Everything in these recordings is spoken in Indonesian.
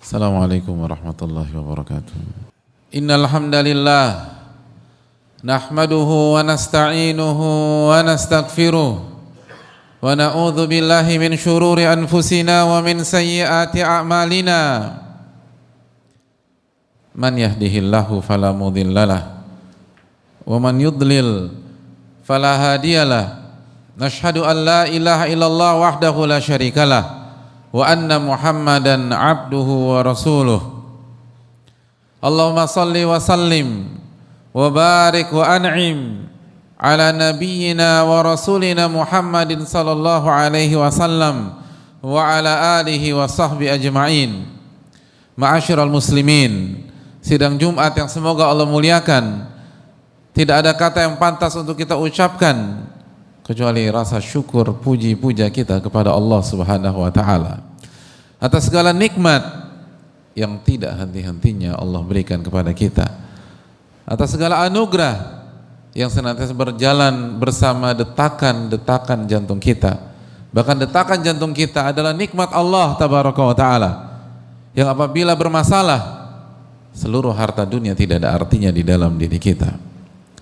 Assalamualaikum warahmatullahi wabarakatuh. Innal hamdalillah nahmaduhu wa nasta'inuhu wa nastaghfiruh wa na'udzu billahi min shururi anfusina wa min sayyiati a'malina. Man yahdihillahu fala mudhillalah wa man yudlil fala hadiyalah. Nashhadu an la ilaha illallah wahdahu la syarikalah wa anna Muhammadan abduhu wa rasuluh. Allahumma salli wa sallim wa barik wa an'im ala nabiyyina wa rasulina Muhammadin sallallahu alaihi wasallam wa ala alihi wa sahbihi ajma'in. Ma'asyiral muslimin, sidang Jumat yang semoga Allah muliakan, tidak ada kata yang pantas untuk kita ucapkan kecuali rasa syukur puji-puja kita kepada Allah Subhanahu wa taala atas segala nikmat yang tidak henti-hentinya Allah berikan kepada kita, atas segala anugerah yang senantiasa berjalan bersama detakan-detakan jantung kita. Bahkan detakan jantung kita adalah nikmat Allah tabaraka wa taala, yang apabila bermasalah seluruh harta dunia tidak ada artinya di dalam diri kita.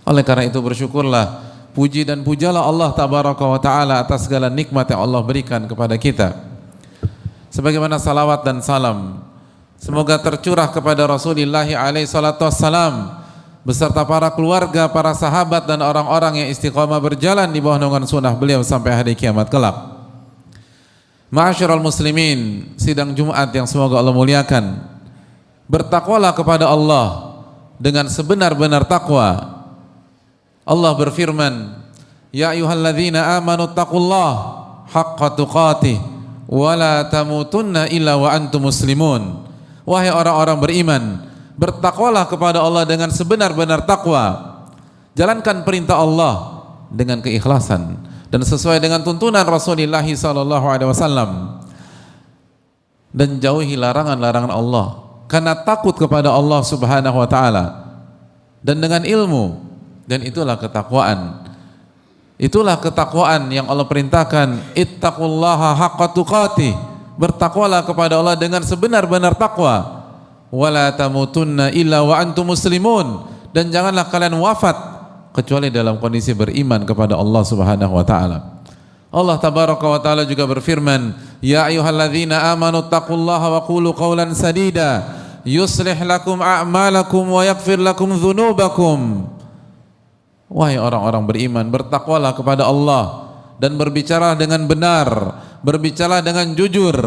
Oleh karena itu bersyukurlah, puji dan pujalah Allah tabaraka wa ta'ala atas segala nikmat yang Allah berikan kepada kita. Sebagaimana salawat dan salam semoga tercurah kepada Rasulullah alaihi salatu wassalam beserta para keluarga, para sahabat dan orang-orang yang istiqamah berjalan di bawah naungan sunnah beliau sampai hari kiamat kelak. Ma'asyiral muslimin, sidang Jumat yang semoga Allah muliakan, bertakwalah kepada Allah dengan sebenar-benar takwa. Allah berfirman, ya ayyuhalladzina amanu taqullaha haqqa tuqatih wa la tamutunna illa wa antum muslimun. Wahai orang-orang beriman, bertakwalah kepada Allah dengan sebenar-benar takwa. Jalankan perintah Allah dengan keikhlasan dan sesuai dengan tuntunan Rasulullah sallallahu alaihi wasallam, dan jauhi larangan-larangan Allah karena takut kepada Allah Subhanahu wa taala dan dengan ilmu. Dan itulah ketakwaan. Itulah ketakwaan yang Allah perintahkan, ittaqullaha haqqa tuqatih. Bertakwalah kepada Allah dengan sebenar-benar takwa. Wala tamutunna illa wa antum muslimun. Dan janganlah kalian wafat kecuali dalam kondisi beriman kepada Allah Subhanahu wa taala. Allah tabaraka wa taala juga berfirman, ya ayyuhalladzina amanu taqullaha wa qulu qawlan sadida yuslih lakum a'malakum wa yaghfir lakum dzunubakum. Wahai orang-orang beriman, bertakwalah kepada Allah dan berbicara dengan benar, berbicara dengan jujur.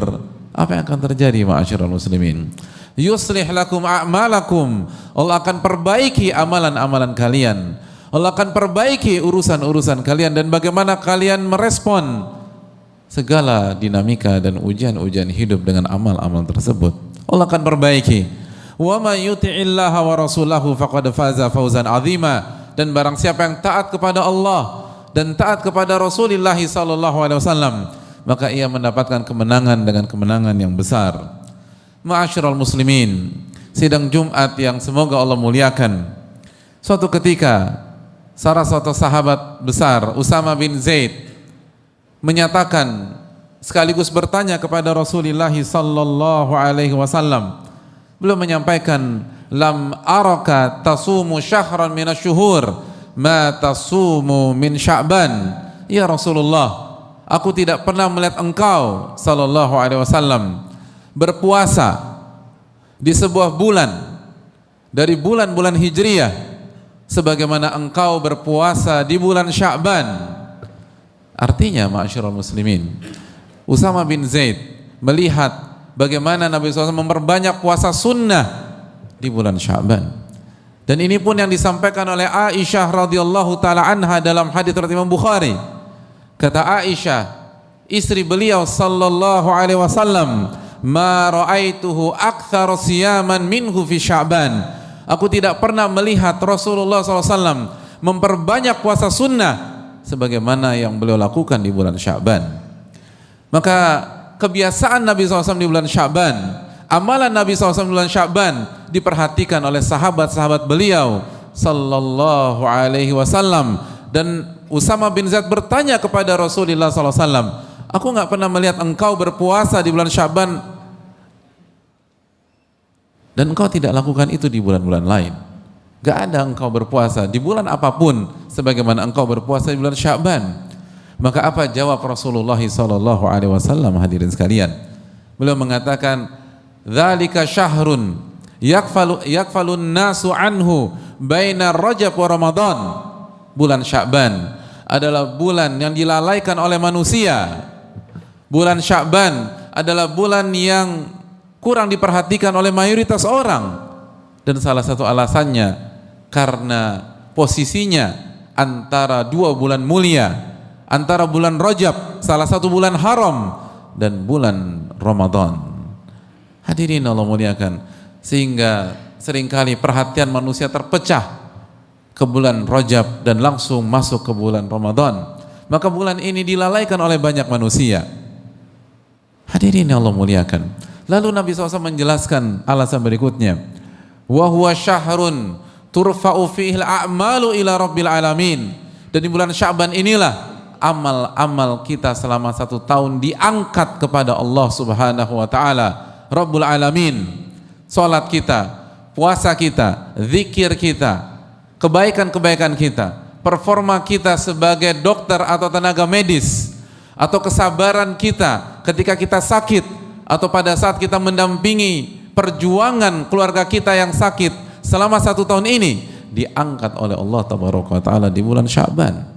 Apa yang akan terjadi ma'asyiral muslimin? Yuslih lakum a'malakum. Allah akan perbaiki amalan-amalan kalian. Allah akan perbaiki urusan-urusan kalian dan bagaimana kalian merespon segala dinamika dan ujian-ujian hidup dengan amal-amal tersebut. Allah akan perbaiki. Wa may yuti'illaha wa rasulahu faqad faza fawzan 'azima. Dan barang siapa yang taat kepada Allah dan taat kepada Rasulullah sallallahu alaihi wasallam, maka ia mendapatkan kemenangan dengan kemenangan yang besar. Ma'asyiral muslimin, sidang Jumat yang semoga Allah muliakan. Suatu ketika salah satu sahabat besar, Usama bin Zaid, menyatakan sekaligus bertanya kepada Rasulullah sallallahu alaihi wasallam. Beliau menyampaikan, lam araka tasumu syahran minasyuhur ma tasumu min Sya'ban. Ya Rasulullah, aku tidak pernah melihat engkau sallallahu alaihi wasallam berpuasa di sebuah bulan dari bulan-bulan Hijriyah sebagaimana engkau berpuasa di bulan Sya'ban. Artinya ma'asyiral muslimin, Usama bin Zaid melihat bagaimana Nabi SAW memperbanyak puasa sunnah di bulan Sya'ban. Dan ini pun yang disampaikan oleh Aisyah radhiyallahu taala anha dalam hadits riwayat Imam Bukhari. Kata Aisyah, istri beliau sallallahu alaihi wasallam, ma ra'aituhu aktsara siyaman minhu fi Sya'ban. Aku tidak pernah melihat Rasulullah SAW memperbanyak puasa sunnah sebagaimana yang beliau lakukan di bulan Sya'ban. Maka kebiasaan Nabi SAW di bulan Sya'ban, amalan Nabi SAW di bulan Sya'ban diperhatikan oleh sahabat-sahabat beliau sallallahu alaihi wasallam. Dan Usama bin Zaid bertanya kepada Rasulullah SAW, aku nggak pernah melihat engkau berpuasa di bulan Sya'ban Dan engkau tidak lakukan itu di bulan-bulan lain. Gak ada engkau berpuasa di bulan apapun sebagaimana engkau berpuasa di bulan Sya'ban. Maka apa jawab Rasulullah SAW, hadirin sekalian? Beliau mengatakan, "Dzalika syahrun yakfalun nasu anhu baina Rajab wa Ramadan." Bulan Sya'ban adalah bulan yang dilalaikan oleh manusia. Bulan Sya'ban adalah bulan yang kurang diperhatikan oleh mayoritas orang. Dan salah satu alasannya karena posisinya antara dua bulan mulia, antara bulan Rajab, salah satu bulan haram, dan bulan Ramadan. Hadirin Allah muliakan, sehingga seringkali perhatian manusia terpecah ke bulan Rajab dan langsung masuk ke bulan Ramadan. Maka bulan ini dilalaikan oleh banyak manusia. Hadirin Allah muliakan. Lalu Nabi SAW menjelaskan alasan berikutnya. Wa huwa syahrun turfa'u fihi al-a'malu ila rabbil alamin. Dan di bulan Sya'ban inilah amal-amal kita selama 1 tahun diangkat kepada Allah Subhanahu wa ta'ala, Rabbul Alamin. Salat kita, puasa kita, zikir kita, kebaikan-kebaikan kita, performa kita sebagai dokter atau tenaga medis, atau kesabaran kita ketika kita sakit, atau pada saat kita mendampingi perjuangan keluarga kita yang sakit selama 1 tahun ini, diangkat oleh Allah Tabaraka wa ta'ala di bulan Sya'ban.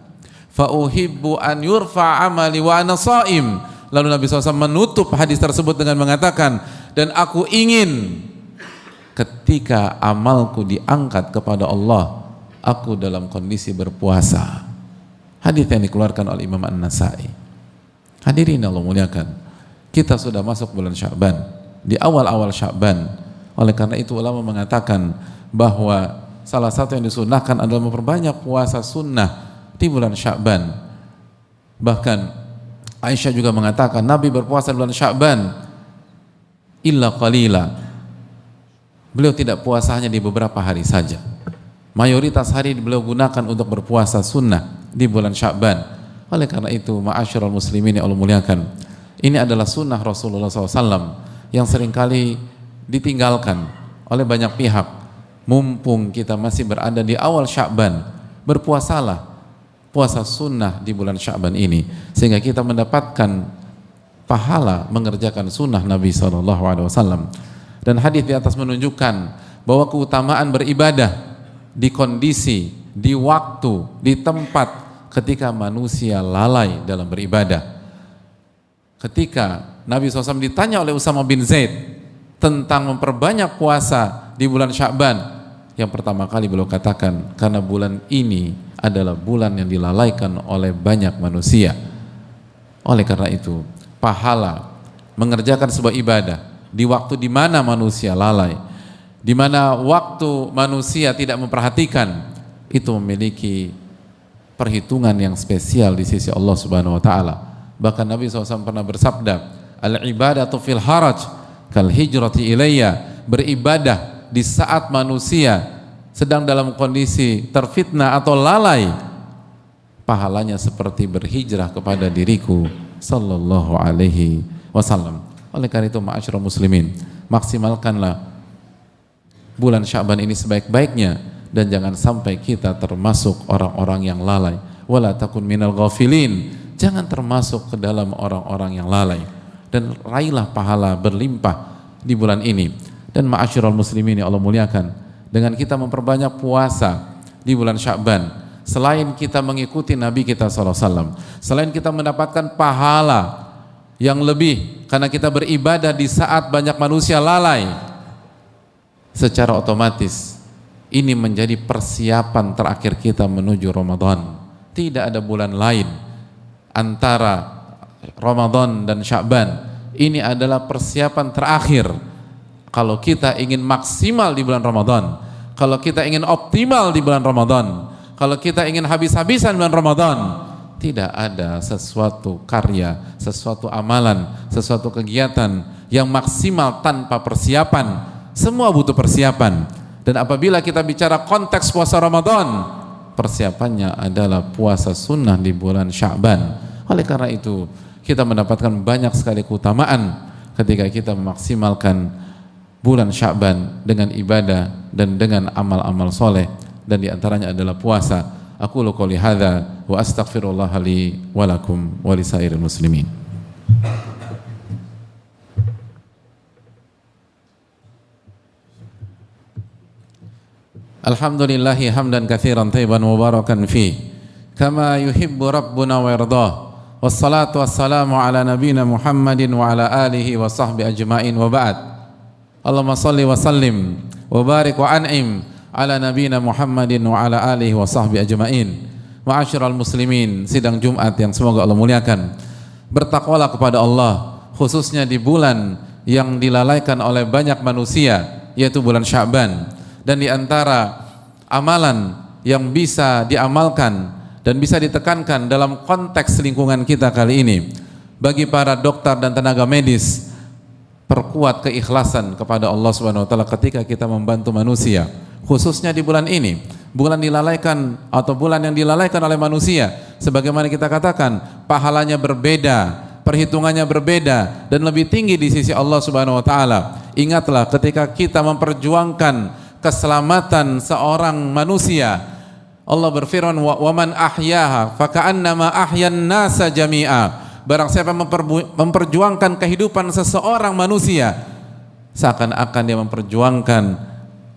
Fa uhibbu an yurfa amali wa ana shaim. Lalu Nabi SAW menutup hadis tersebut dengan mengatakan, dan aku ingin ketika amalku diangkat kepada Allah, aku dalam kondisi berpuasa. Hadis yang dikeluarkan oleh Imam An-Nasai. Hadirin Allah muliakan, kita sudah masuk bulan Sya'ban, di awal-awal Sya'ban. Oleh karena itu ulama mengatakan bahwa salah satu yang disunahkan adalah memperbanyak puasa sunnah di bulan Sya'ban. Bahkan Aisyah juga mengatakan Nabi berpuasa di bulan Sya'ban illa qalila. Beliau tidak puasa hanya di beberapa hari saja. Mayoritas hari beliau gunakan untuk berpuasa sunnah di bulan Sya'ban. Oleh karena itu, ma'asyiral muslimin yang Allah muliakan, ini adalah sunnah Rasulullah SAW yang seringkali ditinggalkan oleh banyak pihak. Mumpung kita masih berada di awal Sya'ban, berpuasalah puasa sunnah di bulan Sya'ban ini, sehingga kita mendapatkan pahala mengerjakan sunnah Nabi SAW. Dan hadis di atas menunjukkan bahwa keutamaan beribadah di kondisi, di waktu, di tempat ketika manusia lalai dalam beribadah. Ketika Nabi SAW ditanya oleh Usama bin Zaid tentang memperbanyak puasa di bulan Sya'ban, yang pertama kali beliau katakan, karena bulan ini adalah bulan yang dilalaikan oleh banyak manusia. Oleh karena itu, pahala mengerjakan sebuah ibadah di waktu di mana manusia lalai, di mana waktu manusia tidak memperhatikan, itu memiliki perhitungan yang spesial di sisi Allah Subhanahu wa ta'ala. Bahkan Nabi SAW pernah bersabda, al-ibadatu fil haraj kal hijrati ilayya. Beribadah di saat manusia sedang dalam kondisi terfitnah atau lalai, pahalanya seperti berhijrah kepada diriku sallallahu alaihi wasallam. Oleh karena itu, ma'asyiral muslimin, maksimalkanlah bulan Sya'ban ini sebaik-baiknya, dan jangan sampai kita termasuk orang-orang yang lalai. Wala takun minal ghafilin, jangan termasuk ke dalam orang-orang yang lalai, dan raihlah pahala berlimpah di bulan ini. Dan ma'asyiral muslimin yang Allah muliakan, dengan kita memperbanyak puasa di bulan Sya'ban, selain kita mengikuti Nabi kita SAW, selain kita mendapatkan pahala yang lebih karena kita beribadah di saat banyak manusia lalai, secara otomatis ini menjadi persiapan terakhir kita menuju Ramadan. Tidak ada bulan lain antara Ramadan dan Sya'ban. Ini adalah persiapan terakhir kalau kita ingin maksimal di bulan Ramadan, kalau kita ingin optimal di bulan Ramadan, kalau kita ingin habis-habisan bulan Ramadan. Tidak ada sesuatu karya, sesuatu amalan, sesuatu kegiatan yang maksimal tanpa persiapan. Semua butuh persiapan. Dan apabila kita bicara konteks puasa Ramadan, persiapannya adalah puasa sunnah di bulan Sya'ban. Oleh karena itu, kita mendapatkan banyak sekali keutamaan ketika kita memaksimalkan bulan Sya'ban dengan ibadah dan dengan amal-amal soleh, dan diantaranya adalah puasa. Aqulu qouli hadza wa astaghfirullah li wa lakum wa lisairil muslimin. Alhamdulillahi hamdan katsiran thayyiban mubarakan fi kama yuhibbu rabbuna wa yardah. Wassalatu wassalamu ala nabiyyina Muhammadin wa ala alihi wa sahbihi ajma'in wa ba'd. Allahumma salli wa sallim wa barik wa an'im ala nabiyyina Muhammadin wa ala alihi wa sahbihi ajma'in. Ma'asyiral muslimin, sidang Jumat yang semoga Allah muliakan. Bertakwalah kepada Allah, khususnya di bulan yang dilalaikan oleh banyak manusia, yaitu bulan Sya'ban. Dan di antara amalan yang bisa diamalkan dan bisa ditekankan dalam konteks lingkungan kita kali ini, bagi para dokter dan tenaga medis, perkuat keikhlasan kepada Allah Subhanahu wa taala ketika kita membantu manusia, khususnya di bulan ini, bulan dilalaikan atau bulan yang dilalaikan oleh manusia. Sebagaimana kita katakan, pahalanya berbeda, perhitungannya berbeda, dan lebih tinggi di sisi Allah Subhanahu wa taala. Ingatlah ketika kita memperjuangkan keselamatan seorang manusia, Allah berfirman, wa man ahyaha faka'annama ahyan nasa jami'a. Barang siapa memperjuangkan kehidupan seseorang manusia, seakan-akan dia memperjuangkan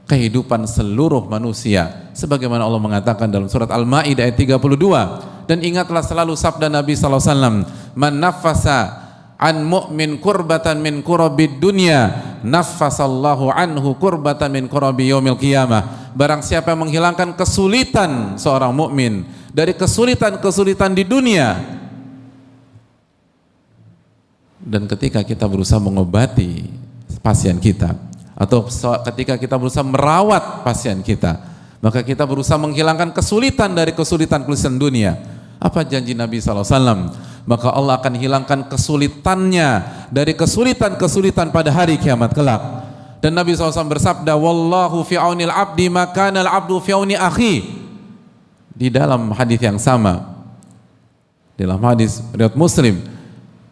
kehidupan seluruh manusia, sebagaimana Allah mengatakan dalam surat Al-Maidah ayat 32. Dan ingatlah selalu sabda Nabi sallallahu alaihi wasallam, man nafasa an mu'min kurbatan min kurabid dunya naffasallahu anhu kurbatan min kurabi yaumil qiyamah. Barang siapa yang menghilangkan kesulitan seorang mukmin dari kesulitan-kesulitan di dunia, dan ketika kita berusaha mengobati pasien kita, atau ketika kita berusaha merawat pasien kita, maka kita berusaha menghilangkan kesulitan dari kesulitan-kesulitan dunia. Apa janji Nabi SAW? Maka Allah akan hilangkan kesulitannya dari kesulitan-kesulitan pada hari kiamat kelak. Dan Nabi SAW bersabda, wallahu fi aunil abdi makanal abdu fi auni akhi. Di dalam hadis yang sama, dalam hadis riwayat Muslim,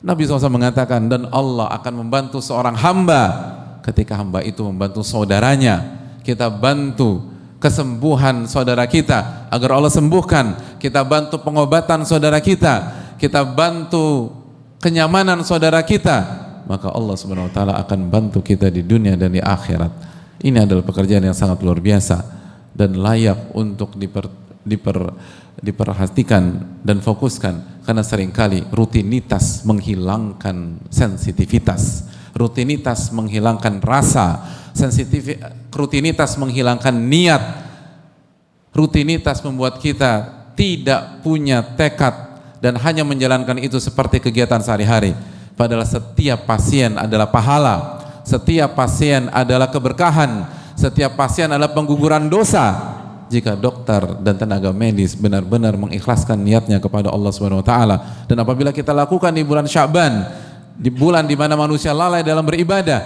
Nabi SAW mengatakan, dan Allah akan membantu seorang hamba ketika hamba itu membantu saudaranya. Kita bantu kesembuhan saudara kita agar Allah sembuhkan, kita bantu pengobatan saudara kita bantu kenyamanan saudara kita, maka Allah Subhanahu wa taala akan bantu kita di dunia dan di akhirat. Ini adalah pekerjaan yang sangat luar biasa dan layak untuk diperhatikan dan fokuskan, karena seringkali rutinitas menghilangkan sensitivitas, rutinitas menghilangkan rasa, rutinitas menghilangkan niat, rutinitas membuat kita tidak punya tekad dan hanya menjalankan itu seperti kegiatan sehari-hari. Padahal setiap pasien adalah pahala, setiap pasien adalah keberkahan, setiap pasien adalah pengguguran dosa jika dokter dan tenaga medis benar-benar mengikhlaskan niatnya kepada Allah Subhanahu wa taala. Dan apabila kita lakukan di bulan Sya'ban, di bulan di mana manusia lalai dalam beribadah,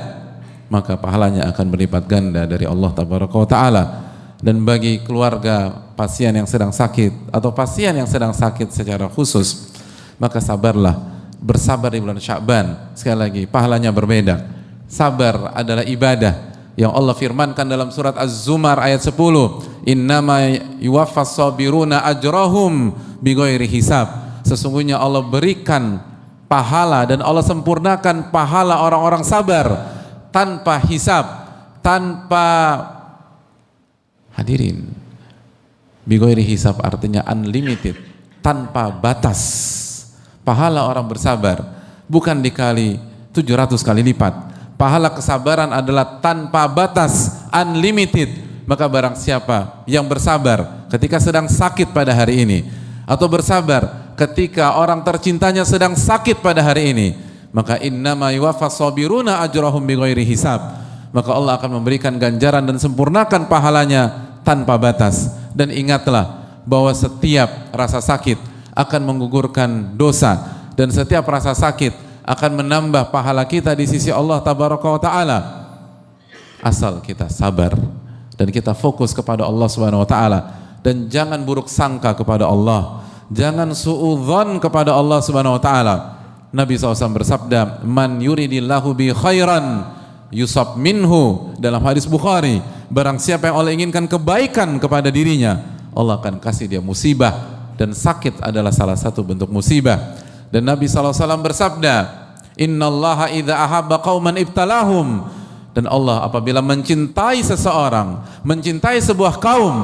maka pahalanya akan berlipat ganda dari Allah Tabaraka wa taala. Dan bagi keluarga pasien yang sedang sakit atau pasien yang sedang sakit secara khusus, maka sabarlah, bersabar di bulan Sya'ban. Sekali lagi, pahalanya berbeda. Sabar adalah ibadah yang Allah firmankan dalam surat Az-Zumar ayat 10, innama yuwaffas sabiruna ajrahum bighairi hisab. Sesungguhnya Allah berikan pahala dan Allah sempurnakan pahala orang-orang sabar tanpa hisab, tanpa, hadirin, bighairi hisab artinya unlimited, tanpa batas. Pahala orang bersabar bukan dikali 700 kali lipat. Pahala kesabaran adalah tanpa batas, unlimited. Maka barang siapa yang bersabar ketika sedang sakit pada hari ini, atau bersabar ketika orang tercintanya sedang sakit pada hari ini, maka innama yuwaffas sabiruna ajrahum bighairi hisab. Maka Allah akan memberikan ganjaran dan sempurnakan pahalanya tanpa batas. Dan ingatlah bahwa setiap rasa sakit akan menggugurkan dosa, dan setiap rasa sakit akan menambah pahala kita di sisi Allah Tabaraka wa taala, asal kita sabar dan kita fokus kepada Allah Subhanahu wa taala. Dan jangan buruk sangka kepada Allah, jangan suudzon kepada Allah Subhanahu wa taala. Nabi SAW bersabda, man yuridillahu bi khairan yusab minhu, dalam hadis Bukhari, barang siapa yang Allah inginkan kebaikan kepada dirinya, Allah akan kasih dia musibah, dan sakit adalah salah satu bentuk musibah. Dan Nabi SAW bersabda, innallaha idza ahabba qauman ibtalahum, dan Allah apabila mencintai seseorang, mencintai sebuah kaum,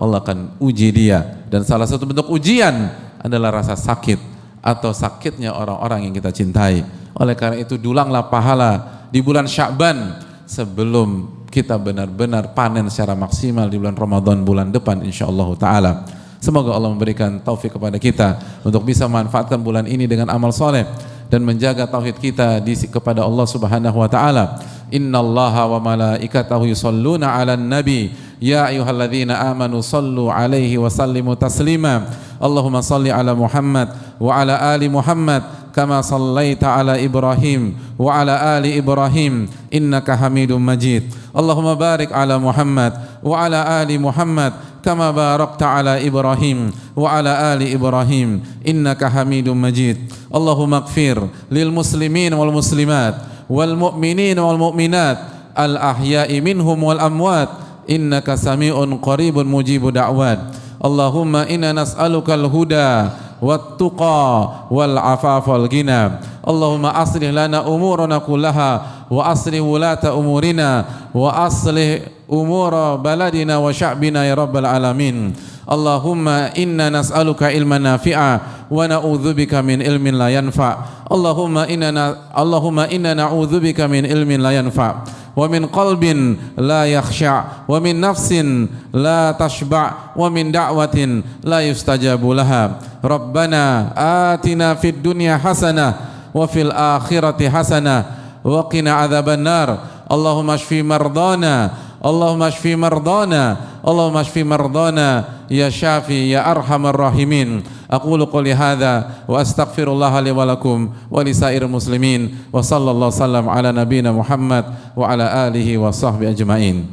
Allah akan uji dia, dan salah satu bentuk ujian adalah rasa sakit atau sakitnya orang-orang yang kita cintai. Oleh karena itu dulanglah pahala di bulan Sya'ban sebelum kita benar-benar panen secara maksimal di bulan Ramadan bulan depan insyaallah ta'ala. Semoga Allah memberikan taufik kepada kita untuk bisa memanfaatkan bulan ini dengan amal soleh dan menjaga tauhid kita kepada Allah Subhanahu wa taala. Innallaha wa malaikatahu yusholluna 'alan nabi ya ayyuhalladzina amanu shallu 'alaihi wa sallimu taslima. Allahumma shalli 'ala Muhammad wa 'ala ali Muhammad kama sallaita 'ala Ibrahim wa 'ala ali Ibrahim innaka Hamidum Majid. Allahumma barik 'ala Muhammad wa 'ala ali Muhammad kama barakta 'ala Ibrahim wa 'ala ali Ibrahim innaka Hamidum Majid. Allahumma ighfir lil muslimin wal muslimat wal mu'minin wal mu'minat al ahya'i minhum wal amwat innaka sami'un qaribun mujibu da'wat. Allahumma inna nas'aluka al-huda wat-tuqa wal-'afaf wal-ghina. Allahumma aslih lana umurana kullaha wa aslih wulata umurina wa aslih umura baladina wa sya'bina ya rabbal alamin. Allahumma inna nas'aluka ilman nafi'a wa na'udzubika min ilmin la yanfa'. Allahumma inna na'udzubika min ilmin la yanfa' wa min qalbin la yakhsha' wa min nafsin la tashba' wa min da'watin la yustajabu laha. Rabbana atina fid dunya hasanah wa fil akhirati hasanah wa qina adzaban nar. Allahumma shfi mardana, Allahumma shfi mardana, Allahumma shfi mardana ya syafi ya arhamar rahimin. Aqulu qouli hadza wa astaghfirullah li wa lakum wa li sairil muslimin wa sallallahu sallam ala nabiyyina Muhammad wa ala alihi wa sahbihi ajmain.